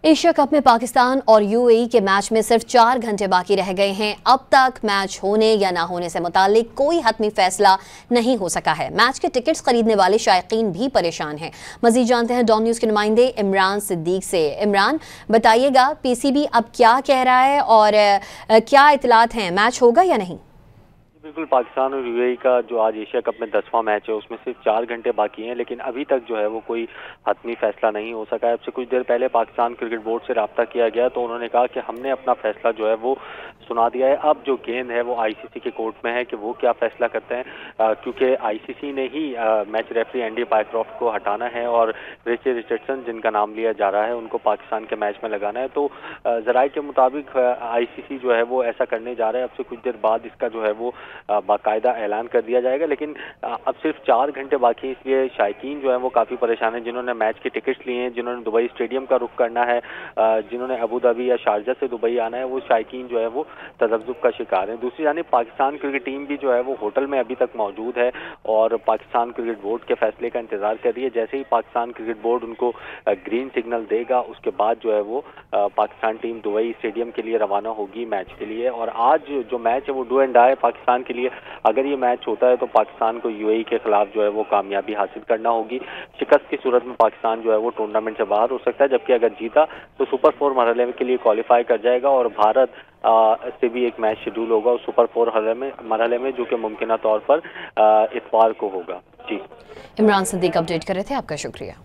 Asia cup में पाकिस्तान और UAE के मैच में सिर्फ 4 घंटे बाकी रह गए हैं। अब तक मैच होने या ना होने से मुतालिक कोई हतमी फैसला नहीं हो सका है। मैच के टिकट्स खरीदने वाले शायकीन भी परेशान हैं। मजीद जानते हैं डॉन न्यूज़ के नुमाइंदे इमरान सिद्दीक से। इमरान, बताइएगा पीसीबी अब क्या कह रहा है और क्या इतलात हैं, मैच होगा या नहीं? बिल्कुल, पाकिस्तान और यूएई का जो आज एशिया कप में 10वां मैच है उसमें सिर्फ 4 घंटे बाकी हैं, लेकिन अभी तक जो है वो कोई हतमी फैसला नहीं हो सका है। अब से कुछ देर पहले पाकिस्तान क्रिकेट बोर्ड से रब्ता किया गया तो उन्होंने कहा कि हमने अपना फैसला जो है वो सुना दिया है। अब जो गेंद है वो आईसीसी के कोर्ट में है कि वो क्या फैसला करते हैं, क्योंकि आईसीसी ने ही मैच रेफरी एंडी पायक्रॉफ्ट को हटाना है और रिची रिचर्डसन जिनका नाम लिया जा रहा है उनको पाकिस्तान के मैच में लगाना है। तो जराये के मुताबिक आईसीसी जो है वो ऐसा करने जा रहा है। अब से कुछ देर बाद इसका जो है वो बाकायदा ऐलान कर दिया जाएगा, लेकिन अब सिर्फ 4 घंटे बाकी, इसलिए शायकीन जो है वो काफ़ी परेशान है। जिन्होंने मैच के टिकट्स लिए हैं, जिन्होंने दुबई स्टेडियम का रुख करना है, जिन्होंने अबू धाबी या शारजा से दुबई आना है, वो शायकीन जो है वो तजब्जुब का शिकार है। दूसरी जानिब पाकिस्तान क्रिकेट टीम भी जो है वो होटल में अभी तक मौजूद है और पाकिस्तान क्रिकेट बोर्ड के फैसले का इंतजार कर रही है। जैसे ही पाकिस्तान क्रिकेट बोर्ड उनको ग्रीन सिग्नल देगा उसके बाद जो है वो पाकिस्तान टीम दुबई स्टेडियम के लिए रवाना होगी मैच के लिए। और आज जो मैच है वो डू एंड डाई है पाकिस्तान के लिए। अगर ये मैच होता है तो पाकिस्तान को यूएई के खिलाफ जो है वो कामयाबी हासिल करना होगी। शिकस्त की सूरत में पाकिस्तान जो है वो टूर्नामेंट से बाहर हो सकता है, जबकि अगर जीता तो सुपर 4 मरहले के लिए क्वालिफाई कर जाएगा और भारत से भी एक मैच शेड्यूल होगा उस सुपर 4 मरहले में, जो कि मुमकिन तौर पर इतवार को होगा। जी, इमरान सिद्दीक अपडेट कर रहे थे, आपका शुक्रिया।